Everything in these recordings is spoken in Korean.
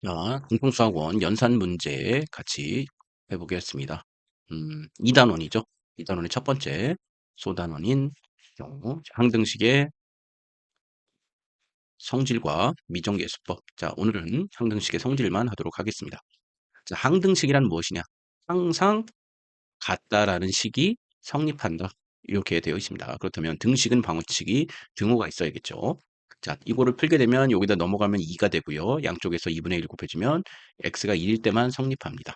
자, 공통수학원 연산 문제 같이 해보겠습니다. 2단원이죠. 2단원의 첫 번째 소단원인 경우 항등식의 성질과 미정계수법. 자, 오늘은 항등식의 성질만 하도록 하겠습니다. 자, 항등식이란 무엇이냐? 항상 같다라는 식이 성립한다. 이렇게 되어 있습니다. 그렇다면 등식은 방정식이 등호가 있어야겠죠. 자, 이거를 풀게 되면 여기다 넘어가면 2가 되고요. 양쪽에서 2분의 1 곱해주면 x가 1일 때만 성립합니다.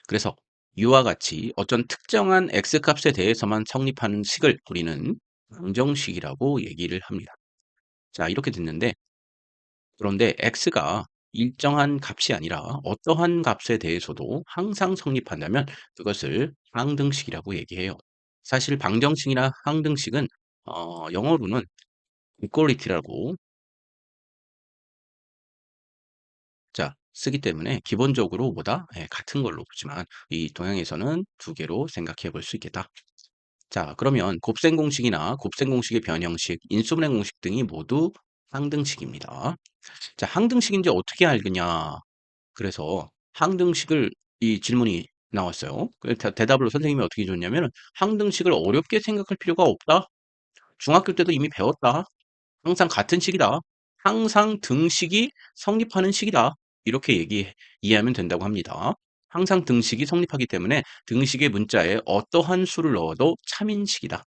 그래서 이와 같이 어떤 특정한 x값에 대해서만 성립하는 식을 우리는 방정식이라고 얘기를 합니다. 자, 이렇게 됐는데 그런데 x가 일정한 값이 아니라 어떠한 값에 대해서도 항상 성립한다면 그것을 항등식이라고 얘기해요. 사실 방정식이나 항등식은 영어로는 equality라고 자 쓰기 때문에 기본적으로 뭐다? 예, 같은 걸로 보지만 이 동양에서는 두 개로 생각해 볼 수 있겠다. 자, 그러면 곱셈 공식이나 곱셈 공식의 변형식, 인수분해 공식 등이 모두 항등식입니다. 자, 항등식인지 어떻게 알겠냐? 그래서 항등식을 이 질문이 나왔어요. 대답을 선생님이 어떻게 줬냐면 항등식을 어렵게 생각할 필요가 없다. 중학교 때도 이미 배웠다. 항상 같은 식이다. 항상 등식이 성립하는 식이다. 이렇게 이해하면 된다고 합니다. 항상 등식이 성립하기 때문에 등식의 문자에 어떠한 수를 넣어도 참인식이다.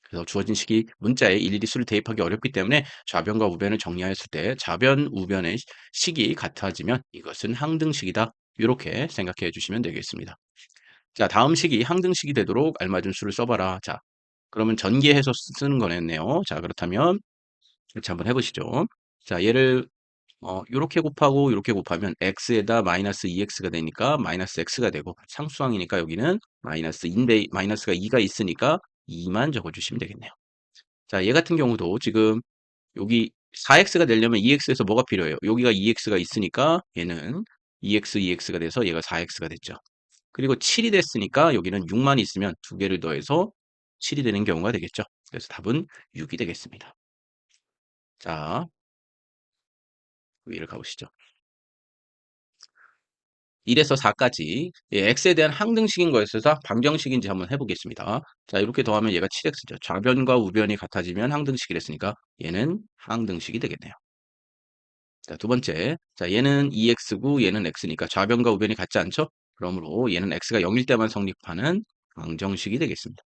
그래서 주어진 식이 문자에 일일이 수를 대입하기 어렵기 때문에 좌변과 우변을 정리하였을 때 좌변, 우변의 식이 같아지면 이것은 항등식이다. 이렇게 생각해 주시면 되겠습니다. 자, 다음 식이 항등식이 되도록 알맞은 수를 써봐라. 자, 그러면 전개해서 쓰는 거겠네요. 자, 그렇다면 같이 한번 해보시죠. 자, 얘를 요렇게 곱하고 요렇게 곱하면 x에다 마이너스 2x가 되니까 마이너스 x가 되고 상수항이니까 여기는 마이너스가 2가 있으니까 2만 적어주시면 되겠네요. 자, 얘 같은 경우도 지금 여기 4x가 되려면 2x에서 뭐가 필요해요? 여기가 2x가 있으니까 얘는 2x가 돼서 얘가 4x가 됐죠. 그리고 7이 됐으니까 여기는 6만 있으면 두 개를 더해서 7이 되는 경우가 되겠죠. 그래서 답은 6이 되겠습니다. 자, 위를 가보시죠. 1에서 4까지 x에 대한 항등식인 거였어서 방정식인지 한번 해보겠습니다. 자, 이렇게 더하면 얘가 7x죠. 좌변과 우변이 같아지면 항등식이랬으니까 얘는 항등식이 되겠네요. 자, 두 번째. 자, 얘는 2x고 얘는 x니까 좌변과 우변이 같지 않죠? 그러므로 얘는 x가 0일 때만 성립하는 방정식이 되겠습니다.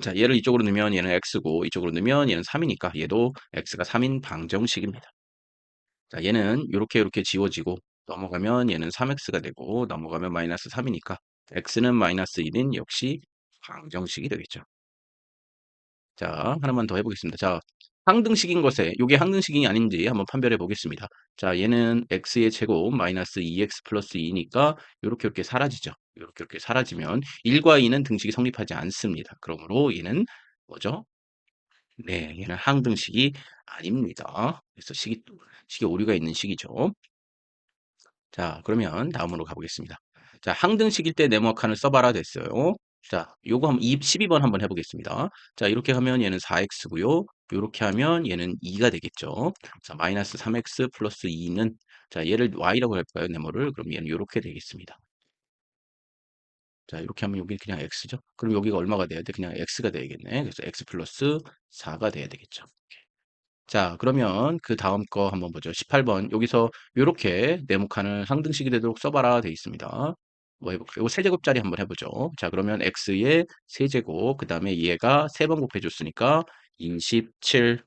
자, 얘를 이쪽으로 넣으면 얘는 x고 이쪽으로 넣으면 얘는 3이니까 얘도 x가 3인 방정식입니다. 자, 얘는 요렇게 지워지고 넘어가면 얘는 3x가 되고 넘어가면 마이너스 3이니까 x는 마이너스 1인 역시 방정식이 되겠죠. 자, 하나만 더 해보겠습니다. 자, 항등식인 것에 요게 항등식이 아닌지 한번 판별해 보겠습니다. 자, 얘는 x의 제곱 마이너스 2x 플러스 2니까 요렇게 사라지죠. 요렇게 사라지면 1과 2는 등식이 성립하지 않습니다. 그러므로 얘는 뭐죠? 네, 얘는 항등식이 아닙니다. 그래서 식이 오류가 있는 식이죠. 자, 그러면 다음으로 가보겠습니다. 자, 항등식일 때 네모 칸을 써봐라 됐어요. 자, 요거 한번 12번 한번 해보겠습니다. 자, 이렇게 하면 얘는 4x고요. 이렇게 하면 얘는 2가 되겠죠. 자, 마이너스 3x 플러스 2는 자, 얘를 y라고 할까요? 네모를. 그럼 얘는 이렇게 되겠습니다. 자, 이렇게 하면 여기 그냥 x죠. 그럼 여기가 얼마가 돼야 돼? 그냥 x가 되겠네. 그래서 x 플러스 4가 돼야 되겠죠. 자, 그러면 그 다음 거 한번 보죠. 18번. 여기서 요렇게 네모칸을 항등식이 되도록 써봐라 돼 있습니다. 뭐 해볼까요? 이거 세제곱짜리 한번 해보죠. 자, 그러면 x의 세제곱, 그 다음에 얘가 3번 곱해줬으니까 27.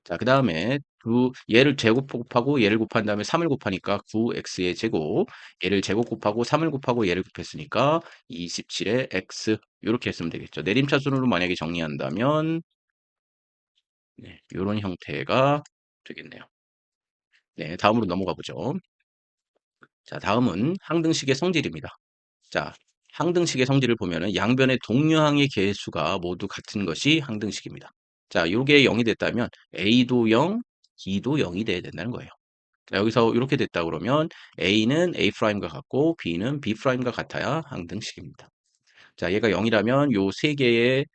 자, 그 다음에 얘를 제곱 곱하고 얘를 곱한 다음에 3을 곱하니까 9x의 제곱, 얘를 제곱 곱하고 3을 곱하고 얘를 곱했으니까 27의 x. 이렇게 했으면 되겠죠. 내림차순으로 만약에 정리한다면 네, 이런 형태가 되겠네요. 네, 다음으로 넘어가 보죠. 자, 다음은 항등식의 성질입니다. 자, 항등식의 성질을 보면은 양변의 동류항의 개수가 모두 같은 것이 항등식입니다. 자, 요게 0이 됐다면 A도 0, B도 0이 돼야 된다는 거예요. 자, 여기서 이렇게 됐다 그러면 A는 A'과 같고 B는 B'과 같아야 항등식입니다. 자, 얘가 0이라면 요 세 개의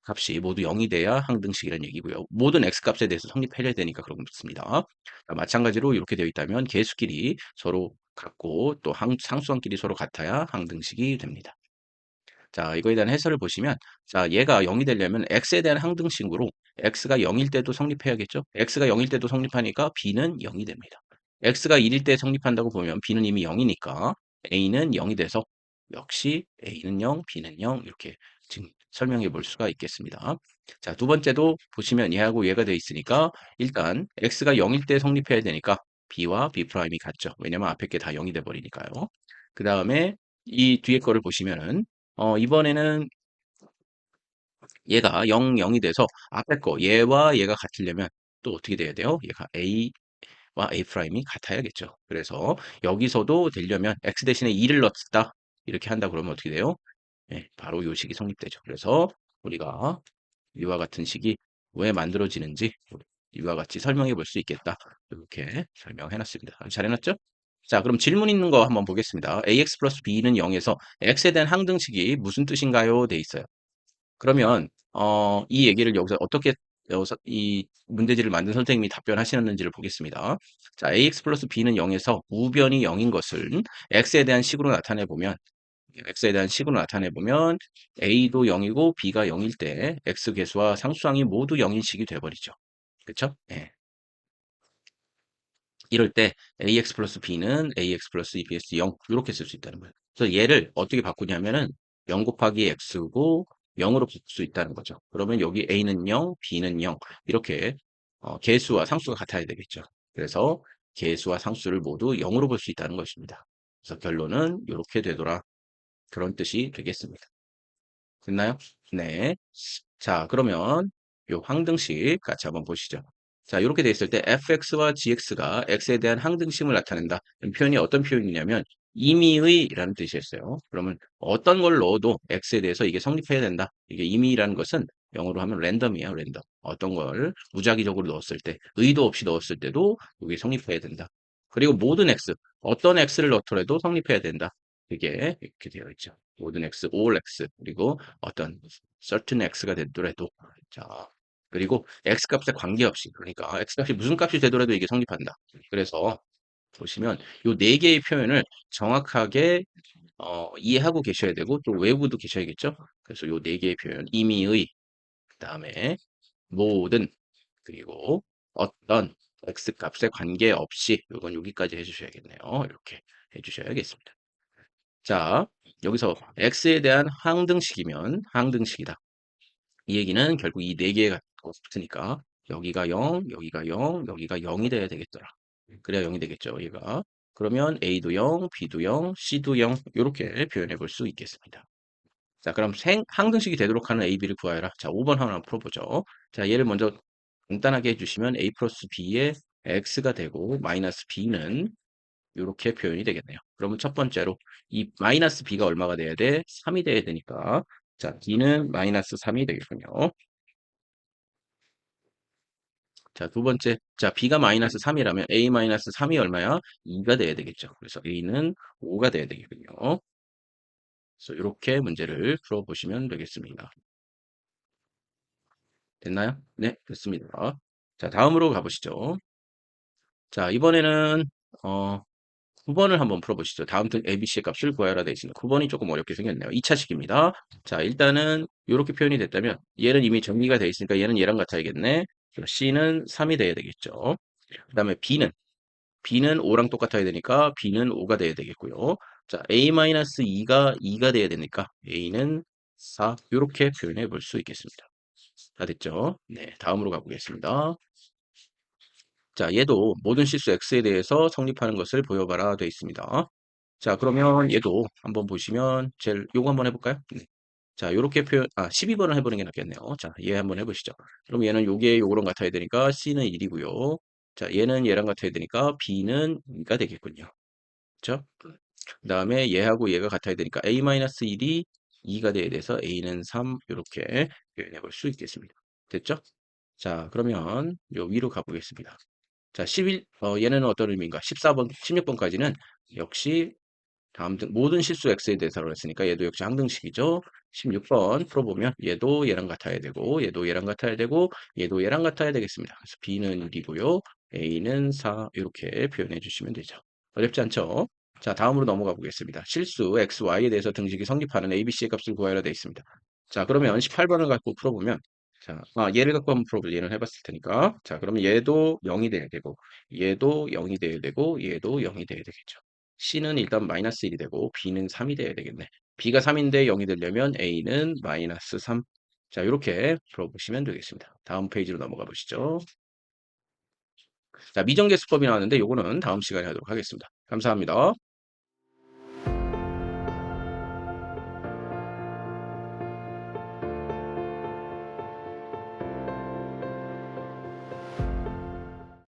값이 모두 0이 돼야 항등식이라는 얘기고요. 모든 x 값에 대해서 성립해야 되니까 그런 겁니다. 마찬가지로 이렇게 되어 있다면 계수끼리 서로 같고 또 상수항끼리 서로 같아야 항등식이 됩니다. 자, 이거에 대한 해설을 보시면, 자, 얘가 0이 되려면 x에 대한 항등식으로 x가 0일 때도 성립해야겠죠? x가 0일 때도 성립하니까 b는 0이 됩니다. x가 1일 때 성립한다고 보면 b는 이미 0이니까 a는 0이 돼서 역시 a는 0, b는 0 이렇게 지금 설명해 볼 수가 있겠습니다. 자, 두 번째도 보시면 얘하고 얘가 돼 있으니까 일단 x가 0일 때 성립해야 되니까 b와 b'이 같죠. 왜냐면 앞에 게 다 0이 돼 버리니까요. 그 다음에 이 뒤에 거를 보시면은 이번에는 얘가 0, 0이 돼서 앞에 거 얘와 얘가 같으려면 또 어떻게 돼야 돼요? 얘가 A와 A'이 같아야겠죠. 그래서 여기서도 되려면 x 대신에 2를 넣었다. 이렇게 한다 그러면 어떻게 돼요? 예, 바로 요 식이 성립되죠. 그래서 우리가 이와 같은 식이 왜 만들어지는지 이와 같이 설명해 볼 수 있겠다. 이렇게 설명해 놨습니다. 잘 해놨죠? 자, 그럼 질문 있는 거 한번 보겠습니다. ax 플러스 b는 0에서 x에 대한 항등식이 무슨 뜻인가요? 돼 있어요. 그러면 이 얘기를 여기서 어떻게 여기서 이 문제지를 만든 선생님이 답변하시는지를 보겠습니다. 자, ax 플러스 b는 0에서 우변이 0인 것을 x에 대한 식으로 나타내 보면 a도 0이고 b가 0일 때 x 계수와 상수항이 모두 0인 식이 돼버리죠. 그렇죠? 예. 이럴 때 ax 플러스 b는 ax 플러스 bs 0 이렇게 쓸 수 있다는 거예요. 그래서 얘를 어떻게 바꾸냐면은 0 곱하기 x고 0으로 바꿀 수 있다는 거죠. 그러면 여기 a는 0, b는 0 이렇게 계수와 상수가 같아야 되겠죠. 그래서 계수와 상수를 모두 0으로 볼 수 있다는 것입니다. 그래서 결론은 이렇게 되더라. 그런 뜻이 되겠습니다. 됐나요? 네. 자, 그러면 요 항등식 같이 한번 보시죠. 자, 이렇게 돼 있을 때 fx와 gx가 x에 대한 항등식을 나타낸다. 이 표현이 어떤 표현이냐면 임의의라는 뜻이었어요. 그러면 어떤 걸 넣어도 x에 대해서 이게 성립해야 된다. 이게 임의라는 것은 영어로 하면 랜덤이에요, 랜덤. 어떤 걸 무작위적으로 넣었을 때, 의도 없이 넣었을 때도 이게 성립해야 된다. 그리고 모든 x, 어떤 x를 넣더라도 성립해야 된다. 그게 이렇게 되어 있죠. 모든 x, all x, 그리고 어떤 certain x가 되더라도 자 그리고 x 값에 관계없이 그러니까 x 값이 무슨 값이 되더라도 이게 성립한다. 그래서 보시면 요 네 개의 표현을 정확하게 이해하고 계셔야 되고 또 외우고도 계셔야겠죠. 그래서 요 네 개의 표현 임의의 그다음에 모든 그리고 어떤 x 값에 관계없이 요건 여기까지 해주셔야겠네요. 이렇게 해주셔야겠습니다. 자, 여기서 x에 대한 항등식이면 항등식이다. 이 얘기는 결국 이 네 개가 붙으니까 여기가 0, 여기가 0, 여기가 0이 돼야 되겠더라. 그래야 0이 되겠죠, 얘가. 그러면 a도 0, b도 0, c도 0 이렇게 표현해 볼 수 있겠습니다. 자, 그럼 항등식이 되도록 하는 a, b를 구하여라. 자, 5번 하나 풀어보죠. 자, 얘를 먼저 간단하게 해주시면 a 플러스 b의 x가 되고 마이너스 b는 이렇게 표현이 되겠네요. 그러면 첫 번째로 이 마이너스 b가 얼마가 돼야 돼? 3이 돼야 되니까 자, b는 마이너스 3이 되겠군요. 자, 두 번째. 자, b가 마이너스 3이라면 a 마이너스 3이 얼마야? 2가 돼야 되겠죠. 그래서 a는 5가 돼야 되겠군요. 그래서 이렇게 문제를 풀어보시면 되겠습니다. 됐나요? 네, 됐습니다. 자, 다음으로 가보시죠. 자, 이번에는 어, 9번을 한번 풀어보시죠. 다음 등 ABC의 값을 구하여라 되어 있습니다. 9번이 조금 어렵게 생겼네요. 2차식입니다. 자, 일단은 이렇게 표현이 됐다면 얘는 이미 정리가 되어 있으니까 얘는 얘랑 같아야겠네. C는 3이 돼야 되겠죠. 그 다음에 B는 5랑 똑같아야 되니까 B는 5가 돼야 되겠고요. 자, A-2가 2가 돼야 되니까 A는 4 이렇게 표현해 볼 수 있겠습니다. 다 됐죠? 네, 다음으로 가보겠습니다. 자, 얘도 모든 실수 x에 대해서 성립하는 것을 보여봐라 되어 있습니다. 자, 그러면 얘도 한번 보시면 제일 요거 한번 해볼까요? 네. 자, 요렇게 12번을 해보는 게 낫겠네요. 자, 얘 한번 해보시죠. 그럼 얘는 요게 요거랑 같아야 되니까 C는 1이고요. 자, 얘는 얘랑 같아야 되니까 B는 2가 되겠군요. 그쵸? 그 다음에 얘하고 얘가 같아야 되니까 A-1이 2가 돼야 돼서 A는 3 이렇게 표현해 볼 수 있겠습니다. 됐죠? 자, 그러면 요 위로 가보겠습니다. 자, 얘는 어떤 의미인가? 14번, 16번까지는 역시 다음 등 모든 실수 x에 대해서라고 했으니까 얘도 역시 항등식이죠. 16번 풀어보면 얘도 얘랑 같아야 되고 얘도 얘랑 같아야 되고 얘도 얘랑 같아야 되겠습니다. 그래서 b는 1이고요. a는 4 이렇게 표현해 주시면 되죠. 어렵지 않죠? 자, 다음으로 넘어가 보겠습니다. 실수 x, y에 대해서 등식이 성립하는 a, b, c의 값을 구하여라 되어 있습니다. 자, 그러면 18번을 갖고 풀어보면 자, 얘를 갖고 한번 풀어볼 예를 해봤을 테니까 자, 그러면 얘도 0이 돼야 되고 얘도 0이 돼야 되고 얘도 0이 돼야 되겠죠. C는 일단 마이너스 1이 되고 B는 3이 돼야 되겠네. B가 3인데 0이 되려면 A는 마이너스 3. 자, 이렇게 풀어보시면 되겠습니다. 다음 페이지로 넘어가 보시죠. 자, 미정계수법이 나왔는데 요거는 다음 시간에 하도록 하겠습니다. 감사합니다.